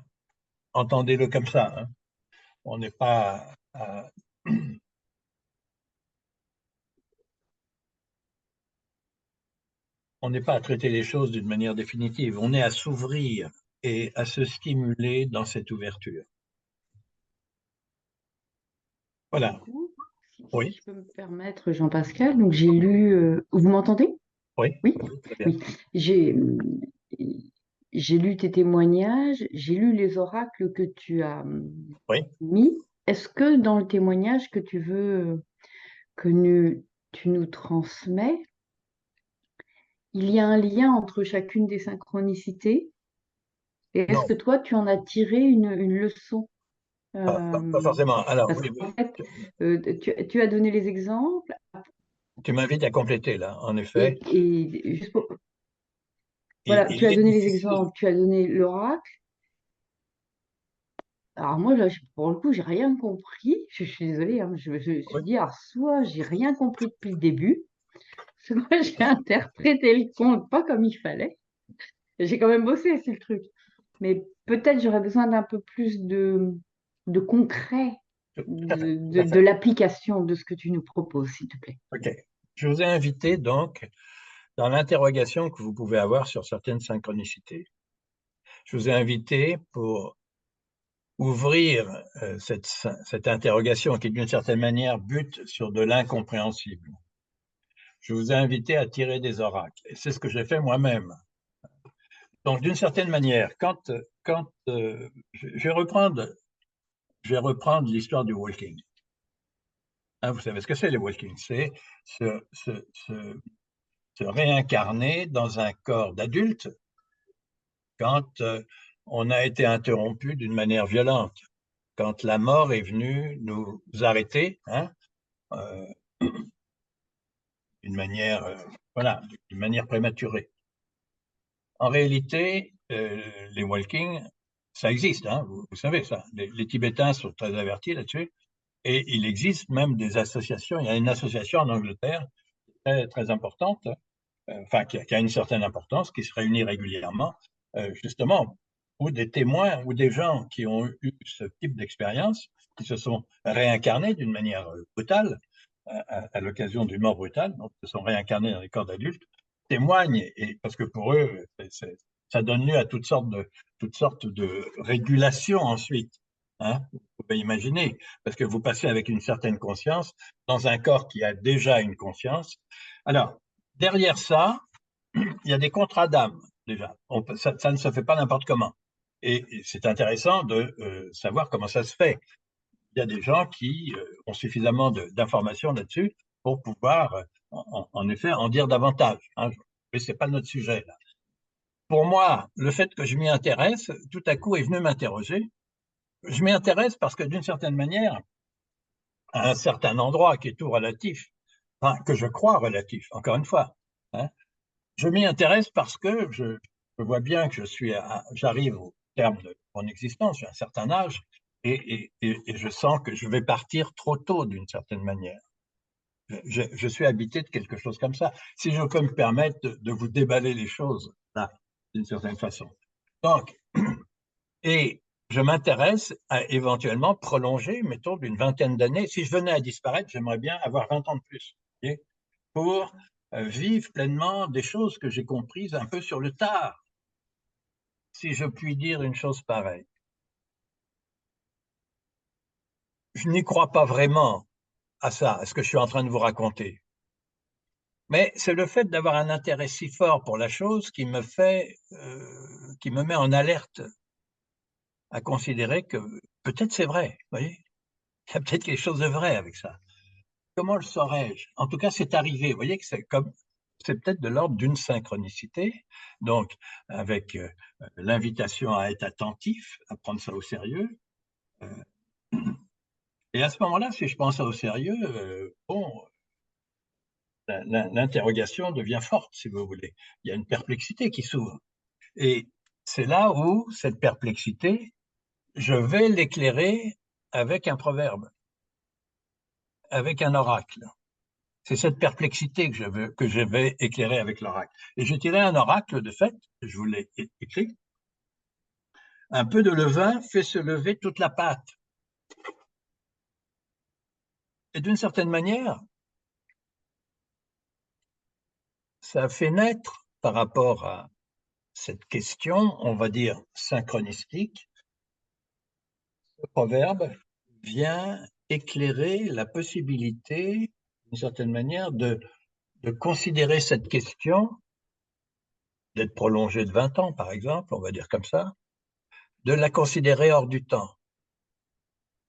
[SPEAKER 1] Entendez-le comme ça. Hein. On n'est pas à, on n'est pas à traiter les choses d'une manière définitive. On est à s'ouvrir et à se stimuler dans cette ouverture.
[SPEAKER 2] Du
[SPEAKER 1] Voilà.
[SPEAKER 2] coup, si
[SPEAKER 1] Oui,
[SPEAKER 2] je peux me permettre, Jean-Pascal, donc j'ai lu. Vous m'entendez?
[SPEAKER 1] oui,
[SPEAKER 2] Oui,
[SPEAKER 1] oui, très bien.
[SPEAKER 2] oui. J'ai j'ai lu tes témoignages, j'ai lu les oracles que tu as
[SPEAKER 1] Oui.
[SPEAKER 2] mis. Est-ce que dans le témoignage que tu veux tu nous transmets, il y a un lien entre chacune des synchronicités? Et est-ce
[SPEAKER 1] Non,
[SPEAKER 2] que toi, tu en as tiré une leçon?
[SPEAKER 1] pas
[SPEAKER 2] Euh,
[SPEAKER 1] forcément. Alors,
[SPEAKER 2] Parce
[SPEAKER 1] oui,
[SPEAKER 2] qu'en fait, tu as donné les exemples
[SPEAKER 1] tu m'invites à compléter là. En effet,
[SPEAKER 2] et juste voilà, tu
[SPEAKER 1] il
[SPEAKER 2] as
[SPEAKER 1] est
[SPEAKER 2] donné les
[SPEAKER 1] difficile.
[SPEAKER 2] exemples, tu as donné l'oracle. Alors moi, là, pour le coup, j'ai rien compris. Je suis désolée, hein, je me suis
[SPEAKER 1] Oui,
[SPEAKER 2] dit, alors soit j'ai rien compris depuis le début, soit j'ai interprété le conte pas comme il fallait. J'ai quand même bossé, c'est le truc. Mais peut-être j'aurais besoin d'un peu plus de concret,
[SPEAKER 1] tout à fait, tout à
[SPEAKER 2] de
[SPEAKER 1] fait.
[SPEAKER 2] l'application de ce que tu nous proposes, s'il te plaît.
[SPEAKER 1] OK. Je vous ai invité donc dans l'interrogation que vous pouvez avoir sur certaines synchronicités. Je vous ai invité pour ouvrir cette interrogation qui, d'une certaine manière, bute sur de l'incompréhensible. Je vous ai invité à tirer des oracles. Et c'est ce que j'ai fait moi-même. Donc, d'une certaine manière, je vais reprendre l'histoire du walking. Hein, vous savez ce que c'est, le walking? C'est se, se, se, se réincarner dans un corps d'adulte quand on a été interrompu d'une manière violente, quand la mort est venue nous arrêter, hein, euh, d'une manière, voilà, d'une manière prématurée. En réalité, les walking, ça existe, hein, vous savez ça. Les Tibétains sont très avertis là-dessus. Et il existe même des associations. Il y a une association en Angleterre très, très importante, enfin qui a une certaine importance, qui se réunit régulièrement, justement, où des témoins ou des gens qui ont eu ce type d'expérience, qui se sont réincarnés d'une manière brutale, à l'occasion d'une mort brutale, donc se sont réincarnés dans les corps d'adultes, témoignent, et, parce que pour eux, ça donne lieu à toutes sortes de régulations ensuite. Hein, vous pouvez imaginer, parce que vous passez avec une certaine conscience dans un corps qui a déjà une conscience. Alors, derrière ça, il y a des contrats d'âme. déjà. Ça ne se fait pas n'importe comment. Et c'est intéressant de savoir comment ça se fait. Il y a des gens qui ont suffisamment d'informations là-dessus pour pouvoir, en effet, en dire davantage, hein. Mais ce n'est pas notre sujet, là. Pour moi, le fait que je m'y intéresse, tout à coup est venu m'interroger. Je m'y intéresse parce que, d'une certaine manière, à un certain endroit qui est tout relatif, enfin, que je crois relatif, encore une fois, hein, je m'y intéresse parce que je vois bien que j'arrive au terme de mon existence, j'ai un certain âge, et je sens que je vais partir trop tôt d'une certaine manière. Je suis habité de quelque chose comme ça. Si je peux me permettre de vous déballer les choses, là, d'une certaine façon. Donc, et je m'intéresse à éventuellement prolonger, mettons, d'une vingtaine d'années. Si je venais à disparaître, j'aimerais bien avoir 20 ans de plus, okay, pour vivre pleinement des choses que j'ai comprises un peu sur le tard, si je puis dire une chose pareille. Je n'y crois pas vraiment à ça, à ce que je suis en train de vous raconter. Mais c'est le fait d'avoir un intérêt si fort pour la chose qui me met en alerte à considérer que peut-être c'est vrai, vous voyez? Il y a peut-être quelque chose de vrai avec ça. Comment le saurais-je? En tout cas, c'est arrivé. Vous voyez que c'est peut-être de l'ordre d'une synchronicité, donc avec l'invitation à être attentif, à prendre ça au sérieux. Et à ce moment-là, si je prends ça au sérieux, bon, l'interrogation devient forte, si vous voulez. Il y a une perplexité qui s'ouvre. Et c'est là où cette perplexité, je vais l'éclairer avec un proverbe, avec un oracle. C'est cette perplexité que je vais éclairer avec l'oracle. Et je dirais un oracle, de fait, je vous l'ai écrit, un peu de levain fait se lever toute la pâte. Et d'une certaine manière, ça fait naître, par rapport à cette question, on va dire synchronistique, le proverbe vient éclairer la possibilité, d'une certaine manière, de considérer cette question, d'être prolongée de 20 ans, par exemple, on va dire comme ça, de la considérer hors du temps.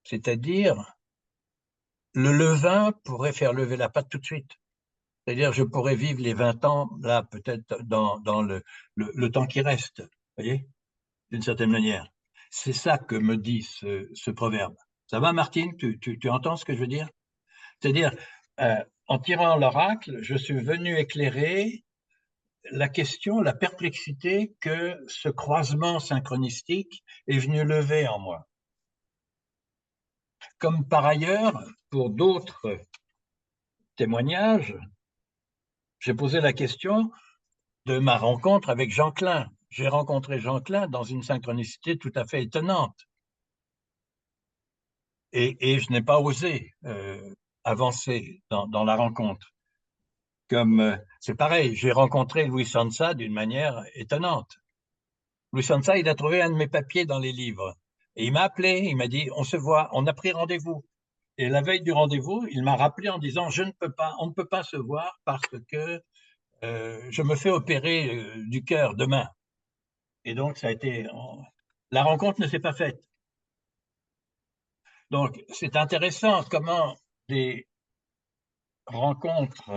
[SPEAKER 1] C'est-à-dire, le levain pourrait faire lever la pâte tout de suite. C'est-à-dire, je pourrais vivre les 20 ans, là, peut-être dans le temps qui reste, vous voyez, d'une certaine manière. C'est ça que me dit ce proverbe. Ça va, Martine? Tu entends ce que je veux dire? C'est-à-dire, en tirant l'oracle, je suis venu éclairer la question, la perplexité que ce croisement synchronistique est venu lever en moi. Comme par ailleurs, pour d'autres témoignages, j'ai posé la question de ma rencontre avec Jean Klein. J'ai rencontré Jean Klein dans une synchronicité tout à fait étonnante. Et je n'ai pas osé avancer dans la rencontre. Comme c'est pareil, j'ai rencontré Louis Sansa d'une manière étonnante. Louis Sansa, il a trouvé un de mes papiers dans les livres. Et il m'a appelé, il m'a dit, on se voit, on a pris rendez-vous. Et la veille du rendez-vous, il m'a rappelé en disant, on ne peut pas se voir parce que je me fais opérer du cœur demain. Et donc, la rencontre ne s'est pas faite. Donc, c'est intéressant comment des rencontres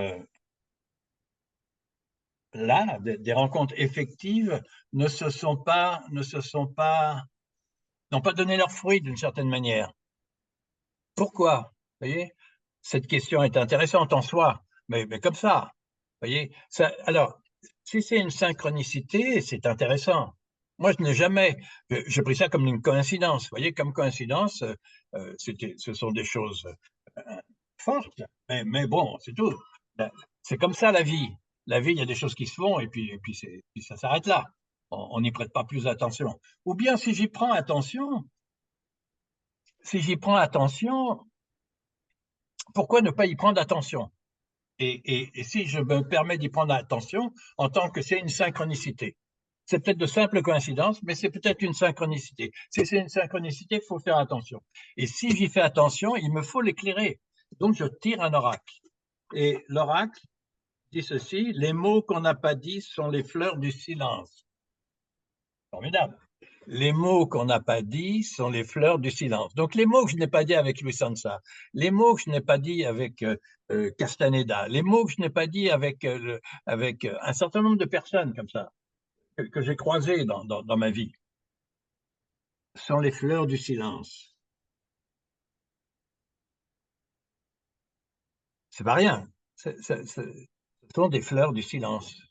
[SPEAKER 1] là, des rencontres effectives n'ont pas donné leurs fruits d'une certaine manière. Pourquoi? Vous voyez, cette question est intéressante en soi, mais comme ça. Vous voyez, alors, si c'est une synchronicité, c'est intéressant. Moi, je n'ai jamais, j'ai pris ça comme une coïncidence. Vous voyez, comme coïncidence, ce sont des choses fortes, mais bon, c'est tout. C'est comme ça la vie. La vie, il y a des choses qui se font et puis ça s'arrête là. On n'y prête pas plus attention. Ou bien si j'y prends attention, pourquoi ne pas y prendre attention? Et si je me permets d'y prendre attention, en tant que c'est une synchronicité. C'est peut-être de simples coïncidences, mais c'est peut-être une synchronicité. Si c'est une synchronicité, il faut faire attention. Et si j'y fais attention, il me faut l'éclairer. Donc, je tire un oracle. Et l'oracle dit ceci, les mots qu'on n'a pas dit sont les fleurs du silence. Formidable. Les mots qu'on n'a pas dit sont les fleurs du silence. Donc, les mots que je n'ai pas dit avec Louis Sansa, les mots que je n'ai pas dit avec Castaneda, les mots que je n'ai pas dit avec, avec un certain nombre de personnes comme ça, que j'ai croisées dans ma vie, sont les fleurs du silence. C'est pas rien. Ce sont des fleurs du silence.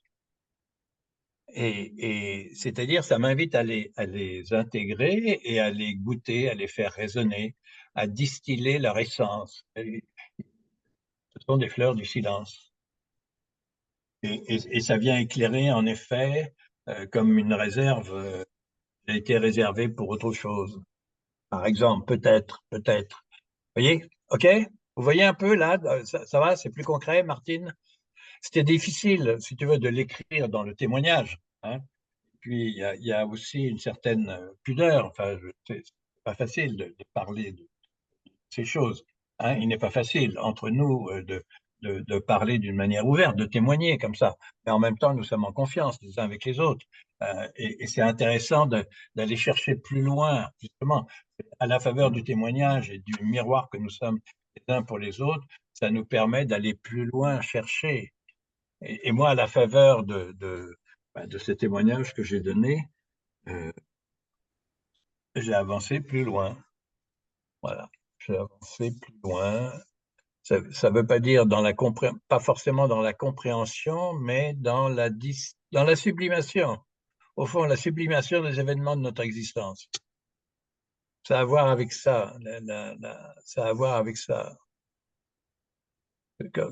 [SPEAKER 1] Et c'est-à-dire, ça m'invite à les intégrer et à les goûter, à les faire résonner, à distiller leur essence. Et ce sont des fleurs du silence. Et ça vient éclairer, en effet, comme une réserve a été réservée pour autre chose. Par exemple, peut-être. Vous voyez? OK? Vous voyez un peu là, ça va, c'est plus concret, Martine? C'était difficile, si tu veux, de l'écrire dans le témoignage, hein. Puis il y a aussi une certaine pudeur. Enfin, c'est pas facile de parler de ces choses, hein. Il n'est pas facile entre nous de parler d'une manière ouverte, de témoigner comme ça. Mais en même temps, nous sommes en confiance les uns avec les autres. Et c'est intéressant d'aller chercher plus loin, justement, à la faveur du témoignage et du miroir que nous sommes les uns pour les autres. Ça nous permet d'aller plus loin chercher. Et moi, à la faveur de ce témoignage que j'ai donné, euh, j'ai avancé plus loin. Voilà, j'ai avancé plus loin. Ça ne veut pas dire pas forcément dans la compréhension, mais dans la sublimation. Au fond, la sublimation des événements de notre existence. Ça a à voir avec ça. Ça a à voir avec ça.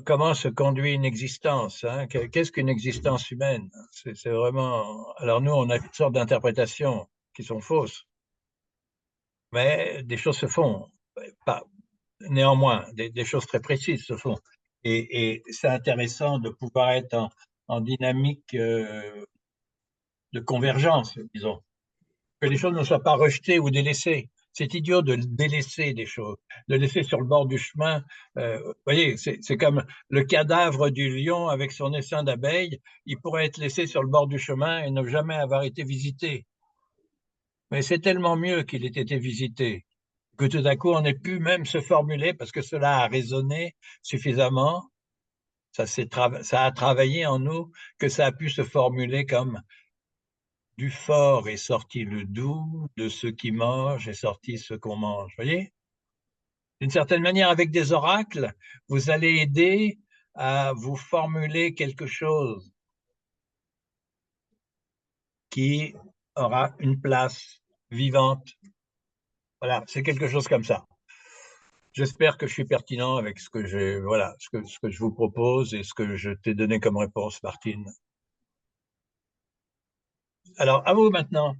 [SPEAKER 1] Comment se conduit une existence, hein? Qu'est-ce qu'une existence humaine? C'est vraiment. Alors nous, on a toutes sortes d'interprétations qui sont fausses, mais des choses se font. Pas, néanmoins, des choses très précises se font. Et c'est intéressant de pouvoir être en dynamique de convergence, disons. Que les choses ne soient pas rejetées ou délaissées. C'est idiot de délaisser des choses, de laisser sur le bord du chemin. Vous voyez, c'est comme le cadavre du lion avec son essaim d'abeilles. Il pourrait être laissé sur le bord du chemin et ne jamais avoir été visité. Mais c'est tellement mieux qu'il ait été visité que tout à coup on ait pu même se formuler parce que cela a résonné suffisamment, ça a travaillé en nous, que ça a pu se formuler comme du fort est sorti le doux, de ceux qui mangent est sorti ce qu'on mange. Vous voyez? D'une certaine manière, avec des oracles, vous allez aider à vous formuler quelque chose qui aura une place vivante. Voilà, c'est quelque chose comme ça. J'espère que je suis pertinent avec voilà, ce que je vous propose et ce que je t'ai donné comme réponse, Martine. Alors, à vous maintenant.